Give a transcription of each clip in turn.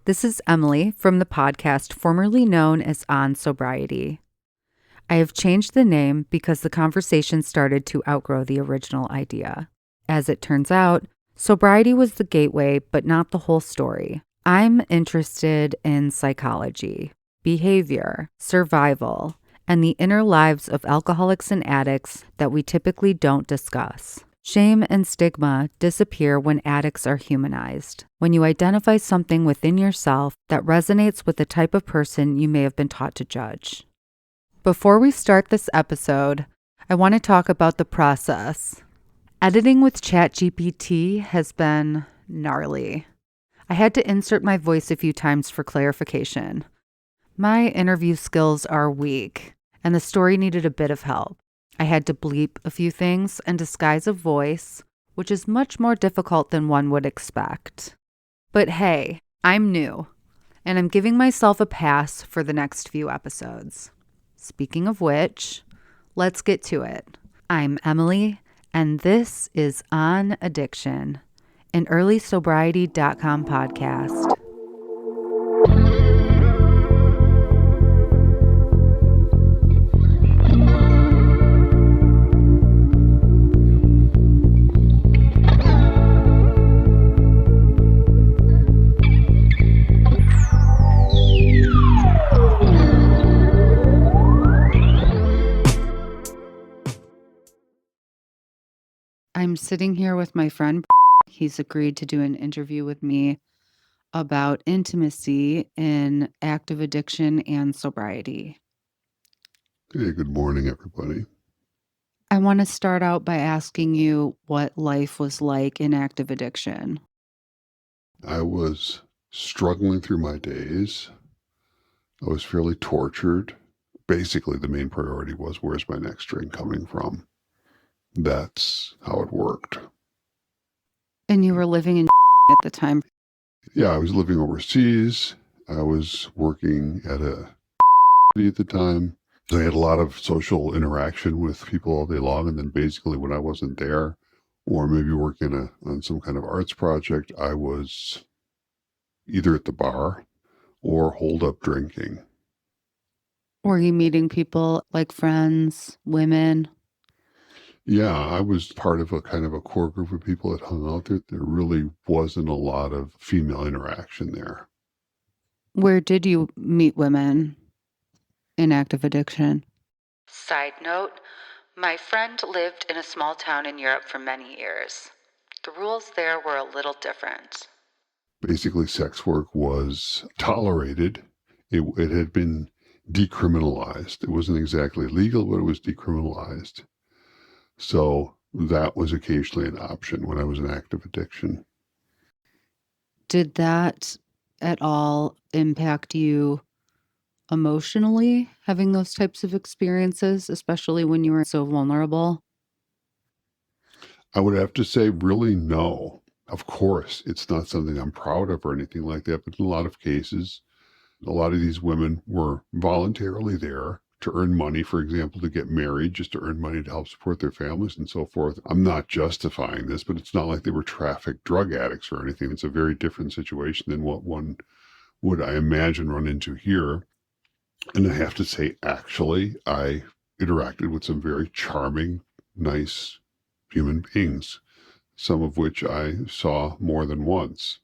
This is Emily from the podcast formerly known as On Sobriety. I have changed the name because the conversation started to outgrow the original idea. As it turns out, sobriety was the gateway, but not the whole story. I'm interested in psychology, behavior, survival, and the inner lives of alcoholics and addicts that we typically don't discuss. Shame and stigma disappear when addicts are humanized, when you identify something within yourself that resonates with the type of person you may have been taught to judge. Before we start this episode, I want to talk about the process. Editing with ChatGPT has been gnarly. I had to insert my voice a few times for clarification. My interview skills are weak, and the story needed a bit of help. I had to bleep a few things and disguise a voice, which is much more difficult than one would expect. But hey, I'm new, and I'm giving myself a pass for the next few episodes. Speaking of which, let's get to it. I'm Emily, and this is On Addiction, an earlysobriety.com podcast. I'm sitting here with my friend. He's agreed to do an interview with me about intimacy in active addiction and sobriety. Hey, good morning, everybody. I want to start out by asking you what life was like in active addiction. I was struggling through my days. I was fairly tortured. Basically, the main priority was, where's my next drink coming from? That's how it worked. And you were living in at the time. Yeah, I was living overseas. I was working at a at the time. So I had a lot of social interaction with people all day long. And then basically when I wasn't there, or maybe working on some kind of arts project, I was either at the bar or holed up drinking. Were you meeting people like friends, women? Yeah, I was part of a kind of a core group of people that hung out there. There really wasn't a lot of female interaction there. Where did you meet women in active addiction? Side note, my friend lived in a small town in Europe for many years. The rules there were a little different. Basically, sex work was tolerated. It had been decriminalized. It wasn't exactly legal, but it was decriminalized. So that was occasionally an option when I was in active addiction. Did that at all impact you emotionally, having those types of experiences, especially when you were so vulnerable? I would have to say, really, no. Of course, it's not something I'm proud of or anything like that, but in a lot of cases, a lot of these women were voluntarily there to earn money, for example, to get married, just to earn money to help support their families and so forth. I'm not justifying this, but it's not like they were trafficked drug addicts or anything. It's a very different situation than what one would, I imagine, run into here. And I have to say, actually, I interacted with some very charming, nice human beings, some of which I saw more than once.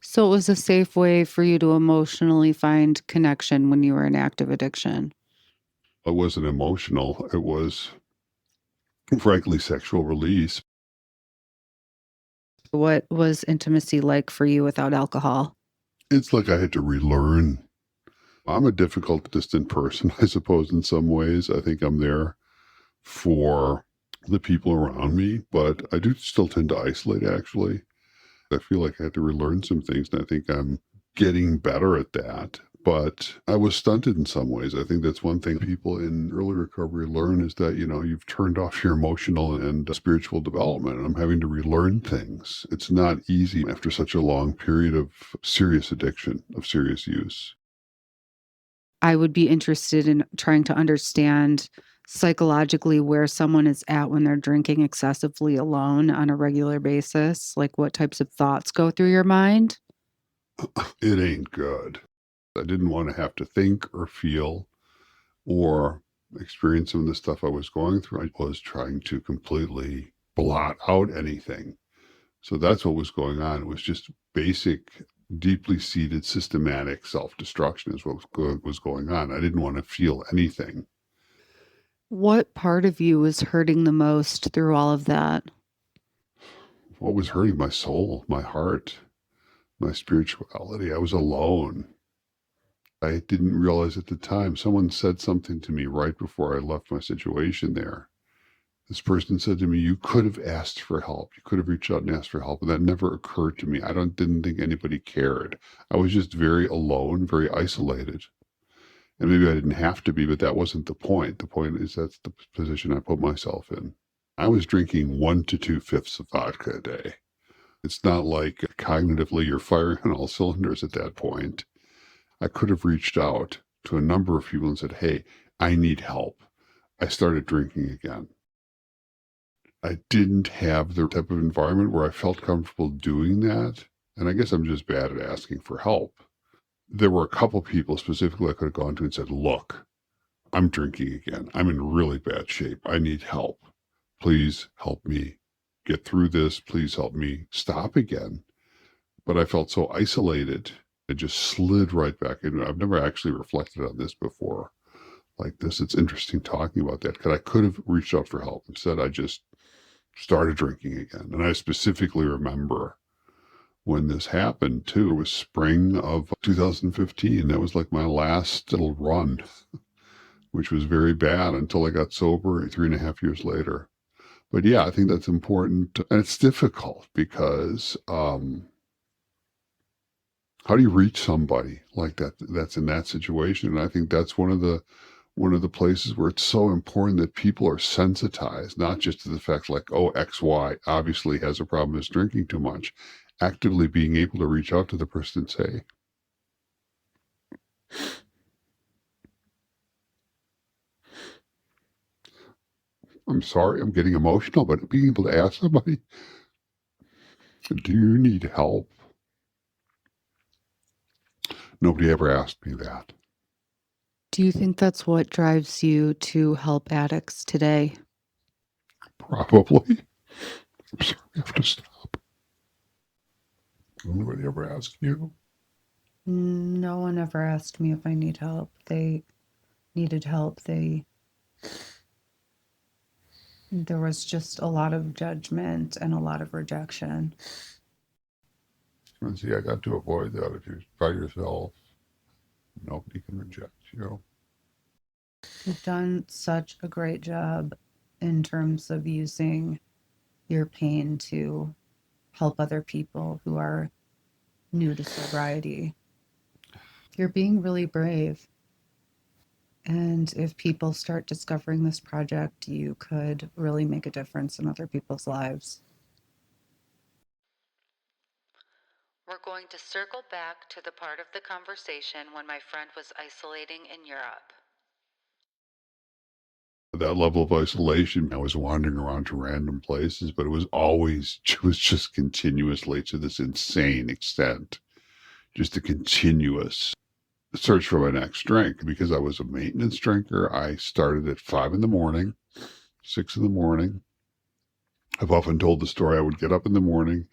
So it was a safe way for you to emotionally find connection when you were in active addiction. It wasn't emotional. It was, frankly, sexual release. What was intimacy like for you without alcohol? It's like I had to relearn. I'm a difficult, distant person, I suppose, in some ways. I think I'm there for the people around me, but I do still tend to isolate, actually. I feel like I had to relearn some things, and I think I'm getting better at that. But I was stunted in some ways. I think that's one thing people in early recovery learn is that, you've turned off your emotional and spiritual development. And I'm having to relearn things. It's not easy after such a long period of serious addiction, of serious use. I would be interested in trying to understand psychologically where someone is at when they're drinking excessively alone on a regular basis. Like what types of thoughts go through your mind? It ain't good. I didn't want to have to think or feel or experience some of the stuff I was going through. I was trying to completely blot out anything. So that's what was going on. It was just basic, deeply seated, systematic self destruction, is what was going on. I didn't want to feel anything. What part of you was hurting the most through all of that? What was hurting? My soul, my heart, my spirituality. I was alone. I didn't realize at the time. Someone said something to me right before I left my situation there. This person said to me, "You could have asked for help. You could have reached out and asked for help." And that never occurred to me. Didn't think anybody cared. I was just very alone, very isolated. And maybe I didn't have to be, but that wasn't the point. The point is that's the position I put myself in. I was drinking 1 to 2 fifths of vodka a day. It's not like cognitively you're firing on all cylinders at that point. I could have reached out to a number of people and said, "Hey, I need help." I started drinking again. I didn't have the type of environment where I felt comfortable doing that. And I guess I'm just bad at asking for help. There were a couple people specifically I could have gone to and said, "Look, I'm drinking again. I'm in really bad shape. I need help. Please help me get through this. Please help me stop again." But I felt so isolated. I just slid right back in. I've never actually reflected on this before like this. It's interesting talking about that because I could have reached out for help. Instead, I just started drinking again. And I specifically remember when this happened too. It was spring of 2015. That was like my last little run, which was very bad until I got sober 3.5 years later. But yeah, I think that's important. And it's difficult because how do you reach somebody like that that's in that situation? And I think that's one of the places where it's so important that people are sensitized, not just to the fact like, oh, XY obviously has a problem is drinking too much, actively being able to reach out to the person and say, "I'm sorry, I'm getting emotional," but being able to ask somebody, "Do you need help?" Nobody ever asked me that. Do you think that's what drives you to help addicts today? Probably. I'm sorry, I have to stop. Nobody ever asked you? No one ever asked me if I need help. They needed help. There was just a lot of judgment and a lot of rejection. And see, I got to avoid that. If you're by yourself, nobody can reject you. You've done such a great job in terms of using your pain to help other people who are new to sobriety. You're being really brave. And if people start discovering this project, you could really make a difference in other people's lives. We're going to circle back to the part of the conversation when my friend was isolating in Europe. That level of isolation, I was wandering around to random places, but it was just continuously to this insane extent, just a continuous search for my next drink. Because I was a maintenance drinker, I started at 5 in the morning, 6 in the morning. I've often told the story. I would get up in the morning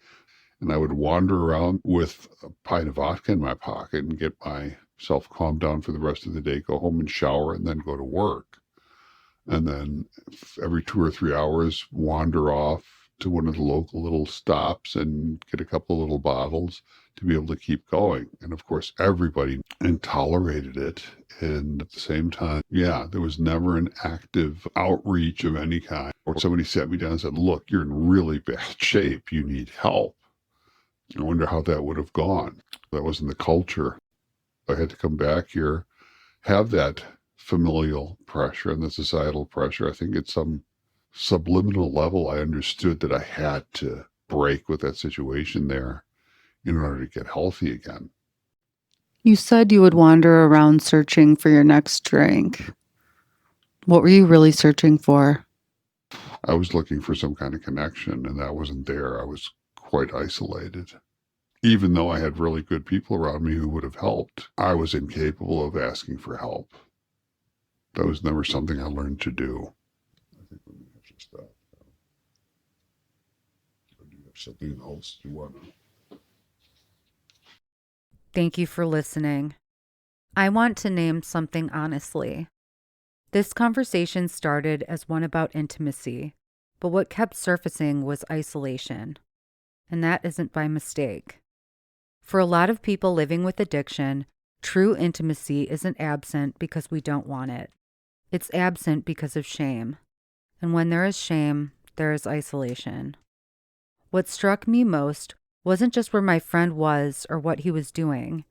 and I would wander around with a pint of vodka in my pocket and get myself calmed down for the rest of the day, go home and shower, and then go to work. And then every 2 or 3 hours, wander off to one of the local little stops and get a couple of little bottles to be able to keep going. And of course, everybody tolerated it. And at the same time, yeah, there was never an active outreach of any kind. Or somebody sat me down and said, "Look, you're in really bad shape. You need help." I wonder how that would have gone. That wasn't the culture. I had to come back here, have that familial pressure and the societal pressure. I think at some subliminal level, I understood that I had to break with that situation there in order to get healthy again. You said you would wander around searching for your next drink. What were you really searching for? I was looking for some kind of connection, and that wasn't there. I was quite isolated. Even though I had really good people around me who would have helped, I was incapable of asking for help. That was never something I learned to do. I think we have to stop. Do you have something else you want to? Thank you for listening. I want to name something honestly. This conversation started as one about intimacy, but what kept surfacing was isolation. And that isn't by mistake. For a lot of people living with addiction, true intimacy isn't absent because we don't want it. It's absent because of shame. And when there is shame, there is isolation. What struck me most wasn't just where my friend was or what he was doing.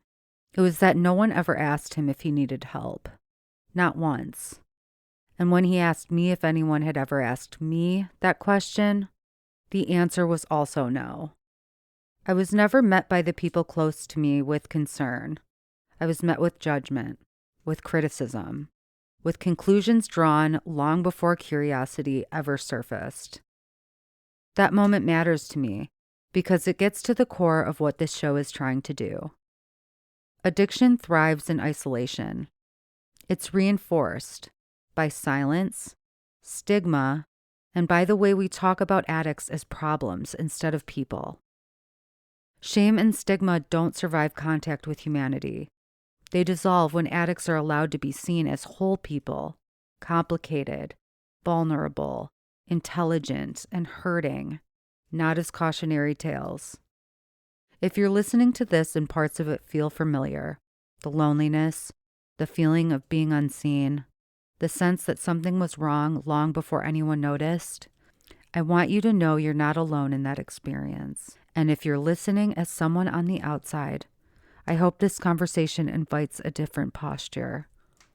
It was that no one ever asked him if he needed help. Not once. And when he asked me if anyone had ever asked me that question, the answer was also no. I was never met by the people close to me with concern. I was met with judgment, with criticism, with conclusions drawn long before curiosity ever surfaced. That moment matters to me because it gets to the core of what this show is trying to do. Addiction thrives in isolation. It's reinforced by silence, stigma, and by the way we talk about addicts as problems instead of people. Shame and stigma don't survive contact with humanity. They dissolve when addicts are allowed to be seen as whole people, complicated, vulnerable, intelligent, and hurting, not as cautionary tales. If you're listening to this and parts of it feel familiar, the loneliness, the feeling of being unseen, the sense that something was wrong long before anyone noticed, I want you to know you're not alone in that experience. And if you're listening as someone on the outside, I hope this conversation invites a different posture,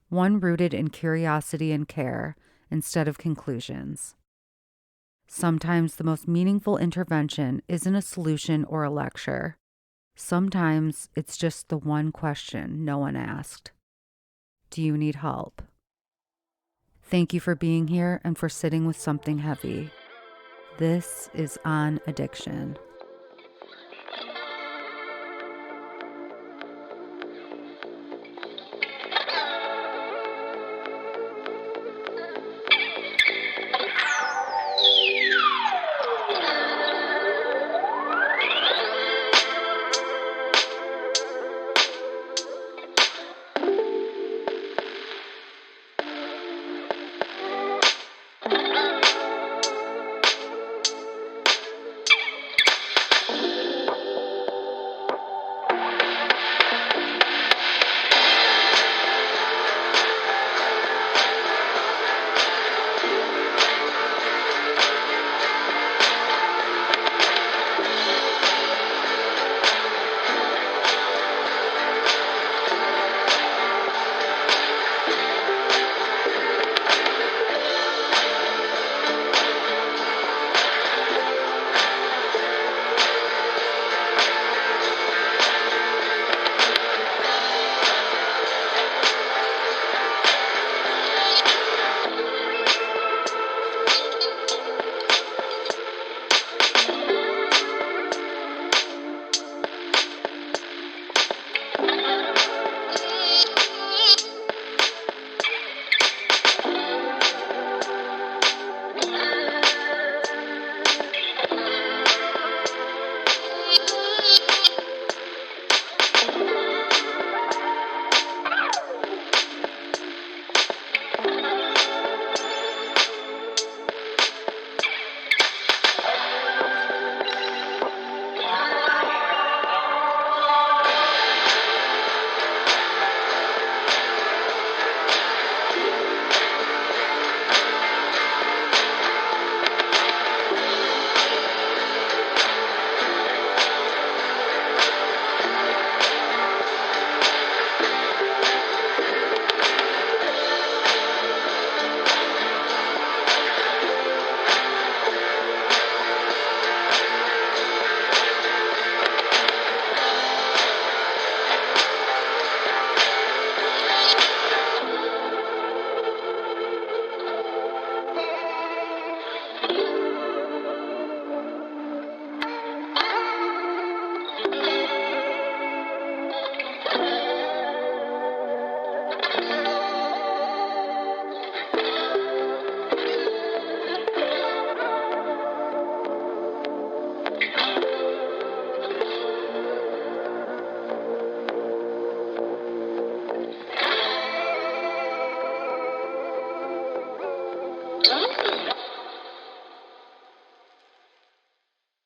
one rooted in curiosity and care instead of conclusions. Sometimes the most meaningful intervention isn't a solution or a lecture. Sometimes it's just the one question no one asked. Do you need help? Thank you for being here and for sitting with something heavy. This is On Addiction.